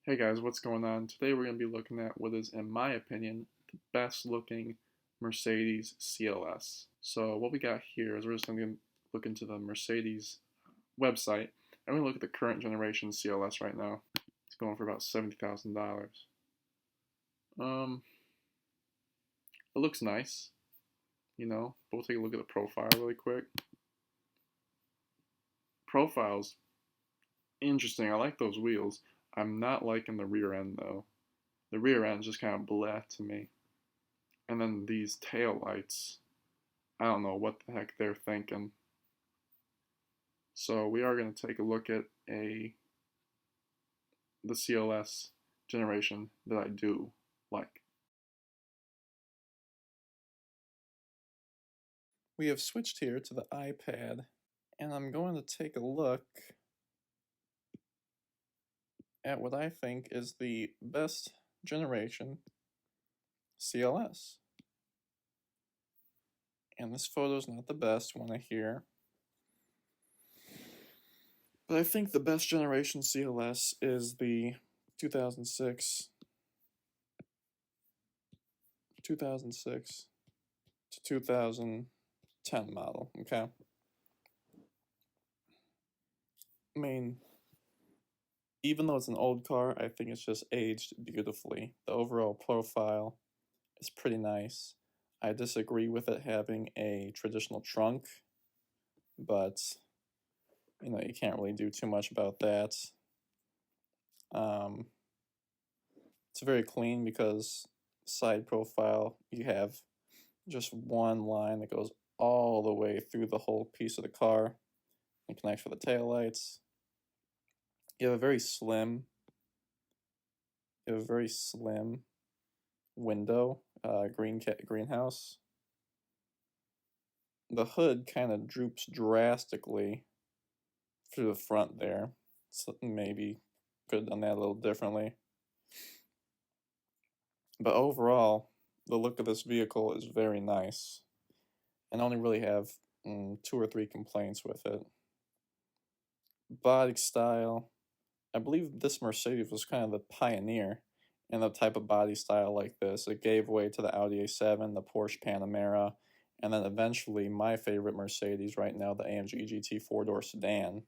Hey guys, what's going on? Today we're going to be looking at what is, in my opinion, the best looking Mercedes CLS. So what we got here is we're just going to look into the Mercedes website and we look at the current generation CLS right now. It's going for about $70,000. It looks nice, but we'll take a look at the profile really quick. Profile's interesting. I like those wheels. I'm not liking the rear end though. The rear end's just kind of bleh to me. And then these tail lights, I don't know what the heck they're thinking. So we are going to take a look at the CLS generation that I do like. We have switched here to the iPad, and I'm going to take a look at what I think is the best generation CLS. And this photo is not the best one here. But I think the best generation CLS is the 2006 to 2010 model, okay? I mean, even though it's an old car, I think it's just aged beautifully. The overall profile is pretty nice. I disagree with it having a traditional trunk, but you can't really do too much about that. It's very clean because side profile, you have just one line that goes all the way through the whole piece of the car and connects with the taillights. You have a very slim window, greenhouse. The hood kind of droops drastically through the front there, so maybe could have done that a little differently. But overall, the look of this vehicle is very nice, and I only really have 2 or 3 complaints with it. Body style, I believe this Mercedes was kind of the pioneer in the type of body style like this. It gave way to the Audi A7, the Porsche Panamera, and then eventually my favorite Mercedes right now, the AMG GT 4-door sedan.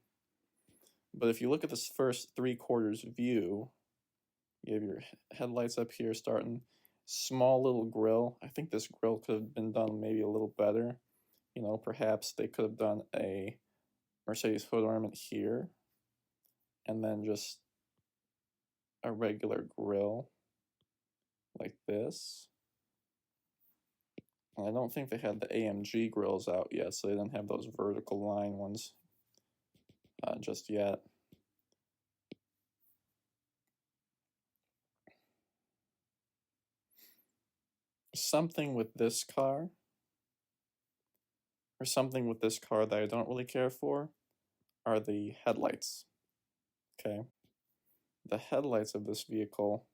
But if you look at this first 3/4 view, you have your headlights up here starting, small little grille. I think this grille could have been done maybe a little better. Perhaps they could have done a Mercedes hood ornament here, and then just a regular grille like this. And I don't think they had the AMG grills out yet, so they didn't have those vertical line ones just yet. Something with this car that I don't really care for are the headlights. Okay, the headlights of this vehicle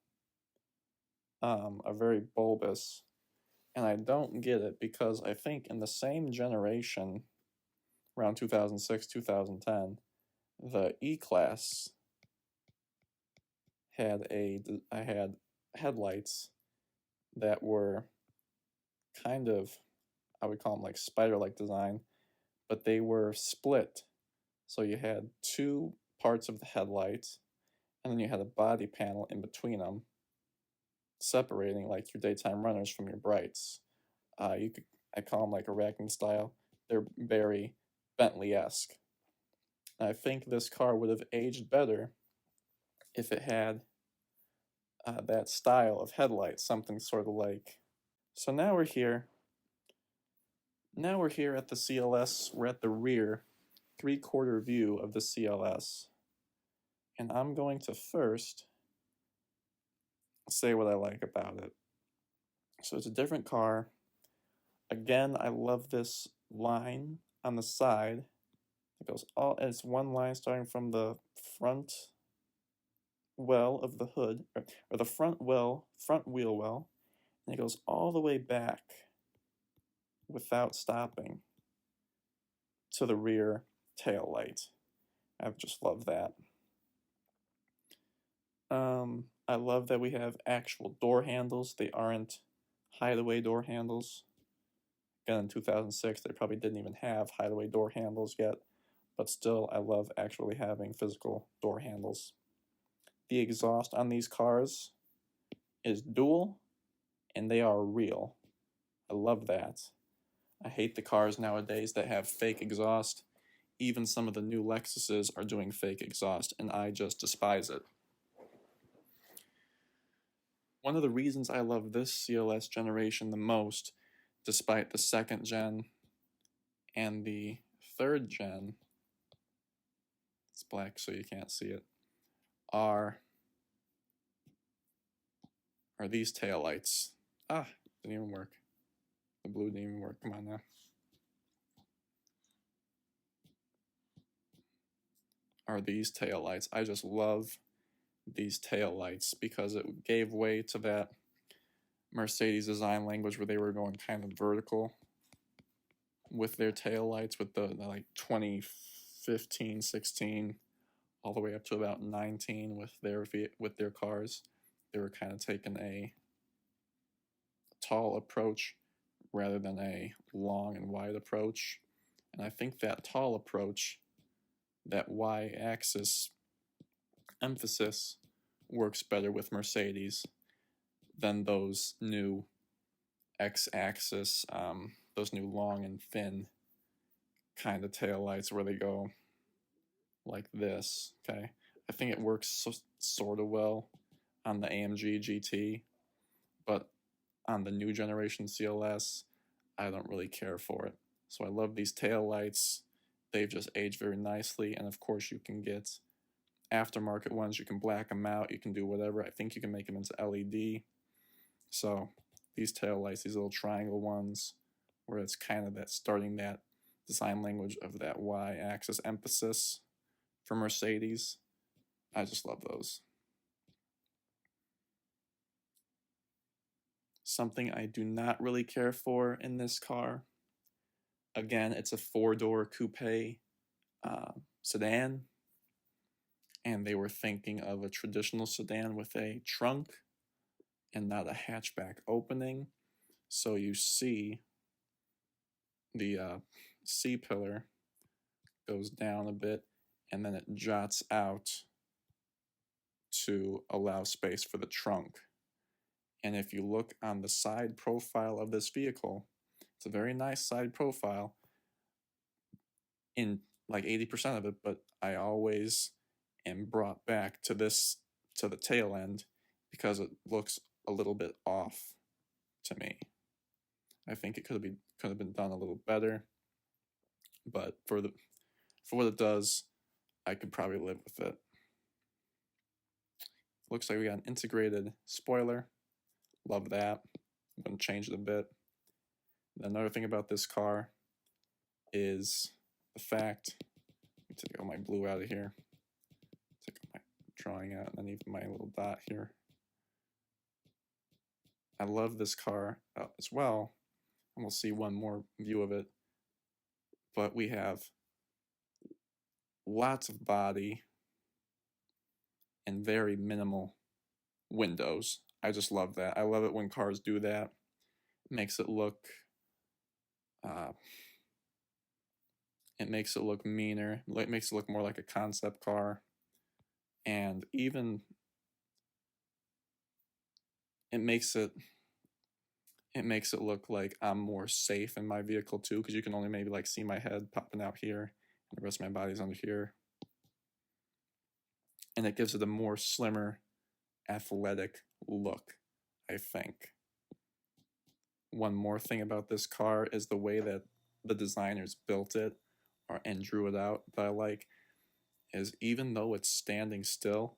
are very bulbous, and I don't get it because I think in the same generation, around 2006, 2010, the E-Class had headlights that were kind of, I would call them like spider-like design, but they were split. So you had 2 parts of the headlights, and then you had a body panel in between them, separating like your daytime runners from your brights. I call them like a racking style. They're very Bentley-esque. I think this car would have aged better if it had that style of headlights, something sort of like. So now we're here. Now we're here at the CLS. We're at the rear 3/4 view of the CLS. And I'm going to first say what I like about it. So it's a different car. Again, I love this line on the side. It goes it's one line starting from the front well of the hood, or the front wheel well, and it goes all the way back without stopping to the rear tail light. I just love that. I love that we have actual door handles. They aren't hideaway door handles. Again, in 2006, they probably didn't even have hideaway door handles yet, but still, I love actually having physical door handles. The exhaust on these cars is dual, and they are real. I love that. I hate the cars nowadays that have fake exhaust. Even some of the new Lexuses are doing fake exhaust, and I just despise it. One of the reasons I love this CLS generation the most, despite the second gen and the third gen, it's black so you can't see it, are these taillights. Ah, didn't even work. The blue didn't even work. Come on now. Are these taillights. I just love these taillights because it gave way to that Mercedes design language where they were going kind of vertical with their taillights, with the like 2015, 16, all the way up to about 19 with their cars. They were kind of taking a tall approach rather than a long and wide approach. And I think that tall approach, that y-axis emphasis, works better with Mercedes than those new x-axis, those new long and thin kind of taillights where they go like this. Okay, I think it works sort of well on the AMG GT, but on the new generation CLS, I don't really care for it. So I love these taillights. They've just aged very nicely, and of course you can get aftermarket ones. You can black them out. You can do whatever. I think you can make them into LED. So these taillights, these little triangle ones, where it's kind of that starting that design language of that y-axis emphasis for Mercedes, I just love those. Something I do not really care for in this car, again, it's a four-door coupe sedan, and they were thinking of a traditional sedan with a trunk and not a hatchback opening. So you see the C-pillar goes down a bit, and then it jots out to allow space for the trunk. And if you look on the side profile of this vehicle, it's a very nice side profile in like 80% of it, but I always am brought back to this, to the tail end, because it looks a little bit off to me. I think it could have been done a little better, but for what it does, I could probably live with it. Looks like we got an integrated spoiler. Love that. I'm going to change it a bit. Another thing about this car is the fact, let me take all my blue out of here, take my drawing out, and then even my little dot here. I love this car as well, and we'll see one more view of it, but we have lots of body and very minimal windows. I just love that. I love it when cars do that. It makes it look meaner. It makes it look more like a concept car, and even it makes it look like I'm more safe in my vehicle too, because you can only maybe like see my head popping out here, and the rest of my body's under here, and it gives it a more slimmer, athletic look, I think. One more thing about this car is the way that the designers built it and drew it out that I like, is even though it's standing still,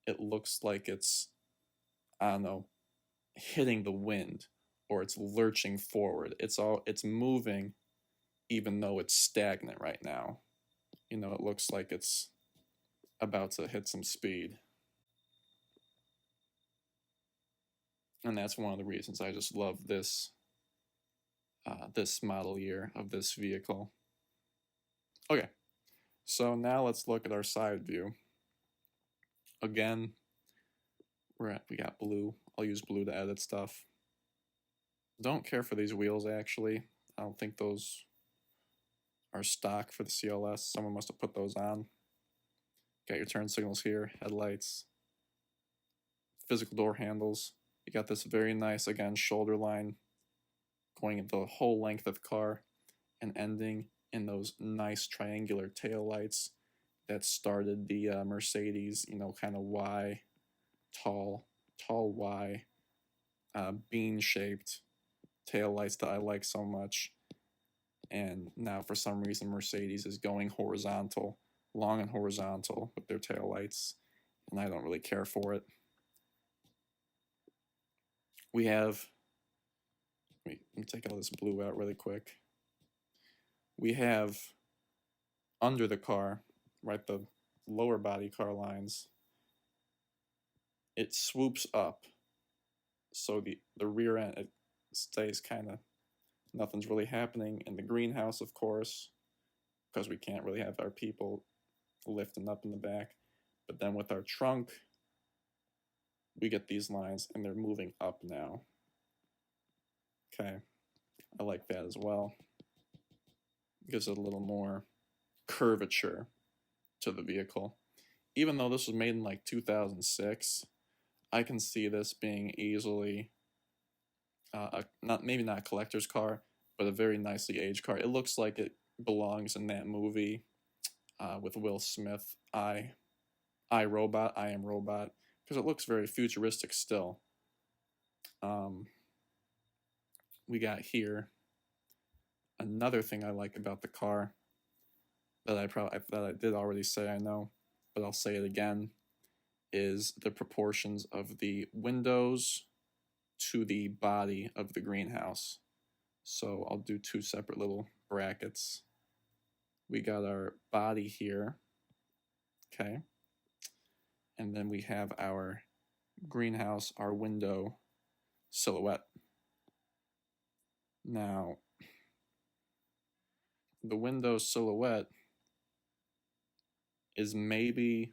it looks like it's, I don't know, hitting the wind, or it's lurching forward. It's moving even though it's stagnant right now. You know, it looks like it's about to hit some speed. And that's one of the reasons I just love this this model year of this vehicle. Okay, so now let's look at our side view. Again, we got blue. I'll use blue to edit stuff. Don't care for these wheels, actually. I don't think those are stock for the CLS. Someone must have put those on. Got your turn signals here, headlights, physical door handles. You got this very nice, again, shoulder line going the whole length of the car and ending in those nice triangular tail lights that started the Mercedes, kind of Y, tall Y, bean-shaped tail lights that I like so much. And now for some reason Mercedes is going horizontal, long and horizontal with their tail lights, and I don't really care for it. We have, let me take all this blue out really quick. We have under the car, right, the lower body car lines, it swoops up, so the rear end, it stays kind of, nothing's really happening in the greenhouse, of course, because we can't really have our people lifting up in the back. But then with our trunk, we get these lines and they're moving up now. Okay, I like that as well. Gives it a little more curvature to the vehicle. Even though this was made in like 2006, I can see this being easily maybe not a collector's car, but a very nicely aged car. It looks like it belongs in that movie with Will Smith, I Am Robot, because it looks very futuristic still. We got here another thing I like about the car that I did already say, I know, but I'll say it again, is the proportions of the windows to the body of the greenhouse. So I'll do two separate little brackets. We got our body here, okay, and then we have our greenhouse, our window silhouette. Now, the window silhouette is maybe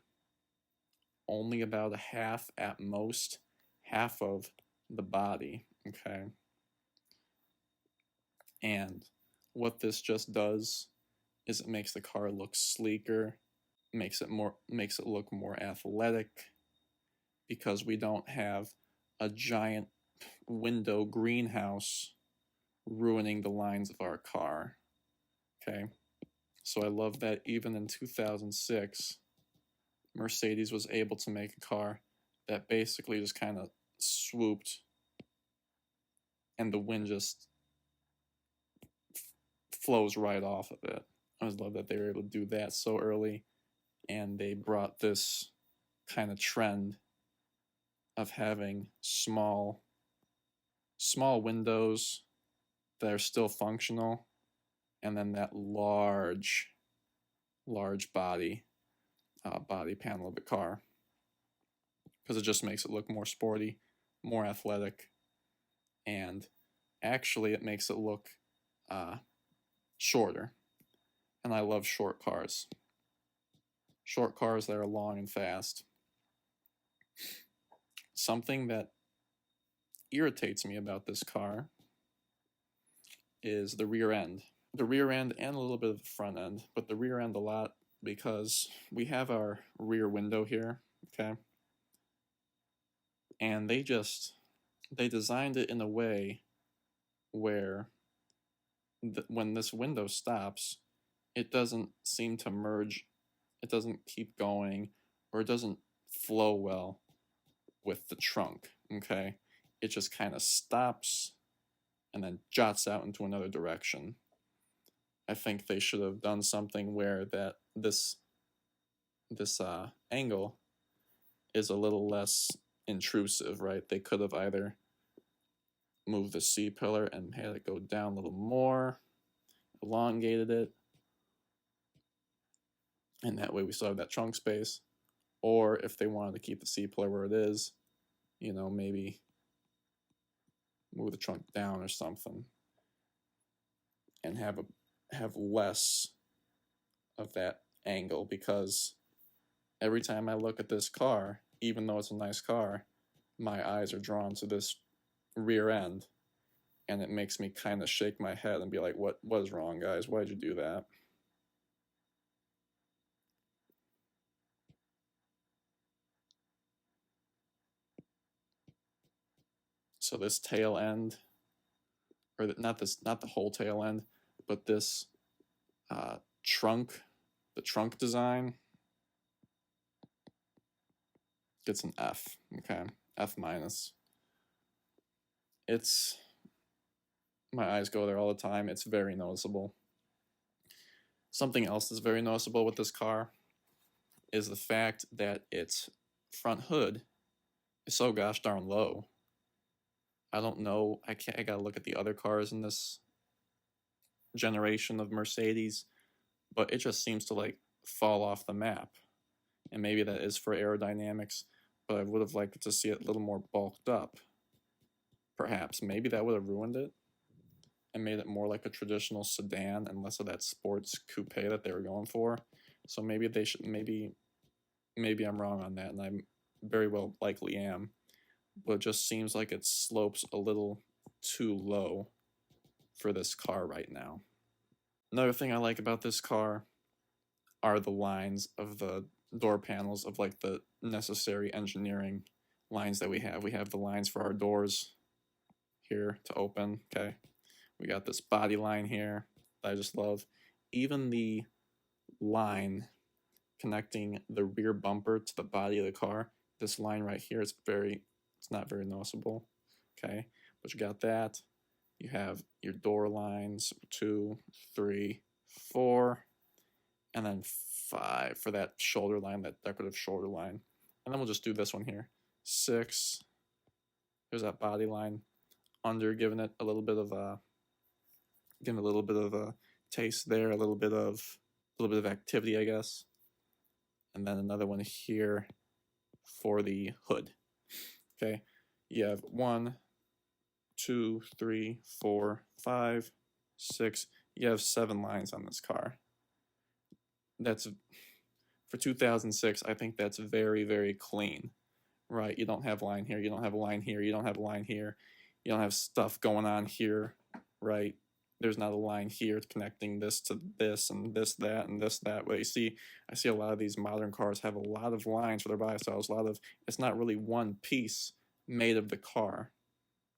only about a half, at most, half of the body, okay? And what this just does is it makes the car look sleeker, makes it look more athletic, because we don't have a giant window greenhouse ruining the lines of our car, okay? So I love that even in 2006, Mercedes was able to make a car that basically just kind of swooped and the wind just flows right off of it. I just love that they were able to do that so early, and they brought this kind of trend of having small windows that are still functional, and then that large body panel of the car, because it just makes it look more sporty, more athletic, and actually it makes it look shorter. And I love short cars that are long and fast. Something that irritates me about this car is the rear end. The rear end and a little bit of the front end, but the rear end a lot, because we have our rear window here, okay? And they designed it in a way where when this window stops, it doesn't seem to merge, it doesn't keep going, or it doesn't flow well with the trunk, okay? It just kind of stops and then jots out into another direction. I think they should have done something where this angle is a little less intrusive, right? They could have either moved the C-pillar and had it go down a little more, elongated it, and that way we still have that trunk space. Or if they wanted to keep the C-pillar where it is, maybe move the trunk down or something, and have less of that angle, because every time I look at this car, even though it's a nice car, my eyes are drawn to this rear end, and it makes me kind of shake my head and be like, what was wrong, guys? Why'd you do that? So this tail end, or not the whole tail end, but this trunk, the trunk design gets an F. Okay, F minus. It's, my eyes go there all the time. It's very noticeable. Something else that's very noticeable with this car is the fact that its front hood is so gosh darn low. I don't know. I gotta look at the other cars in this generation of Mercedes, but it just seems to like fall off the map. And maybe that is for aerodynamics, but I would have liked to see it a little more bulked up. Perhaps. Maybe that would have ruined it and made it more like a traditional sedan and less of that sports coupe that they were going for. So maybe they should, maybe I'm wrong on that, and I very well likely am. But it just seems like it slopes a little too low for this car right now. Another thing I like about this car are the lines of the door panels, of like the necessary engineering lines that we have. We have the lines for our doors here to open, okay? We got this body line here that I just love. Even the line connecting the rear bumper to the body of the car, this line right here is it's not very noticeable, okay? But you got that. You have your door lines, 2, 3, 4, and then 5 for that shoulder line, that decorative shoulder line. And then we'll just do this one here. 6, there's that body line under, giving it a little bit of a taste there, a little bit of activity, I guess. And then another one here for the hood. Okay, you have 1, 2, 3, 4, 5, 6. You have 7 lines on this car. That's, for 2006, I think that's very, very clean, right? You don't have a line here, you don't have a line here, you don't have a line here, you don't have stuff going on here, right? There's not a line here connecting this to this and this, that, and this, that. But I see a lot of these modern cars have a lot of lines for their body styles. It's not really one piece made of the car.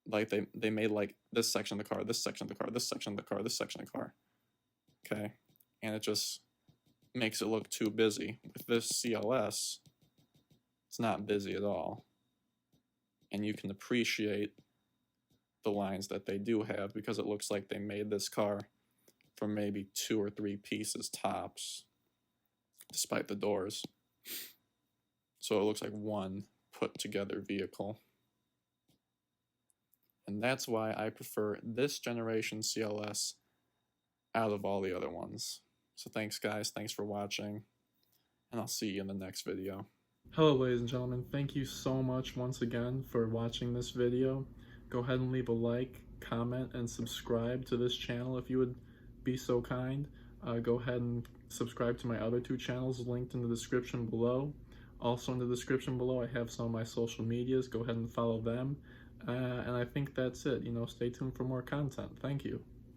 Like they made like this section of the car, this section of the car, this section of the car, this section of the car. Okay, and it just makes it look too busy. With this CLS, it's not busy at all, and you can appreciate the lines that they do have because it looks like they made this car from maybe 2 or 3 pieces tops, despite the doors. So it looks like one put together vehicle. And that's why I prefer this generation CLS out of all the other ones. So thanks guys, thanks for watching, and I'll see you in the next video. Hello ladies and gentlemen, thank you so much once again for watching this video. Go ahead and leave a like, comment, and subscribe to this channel if you would be so kind. Go ahead and subscribe to my other 2 channels linked in the description below. Also in the description below, I have some of my social medias. Go ahead and follow them. And I think that's it. Stay tuned for more content. Thank you.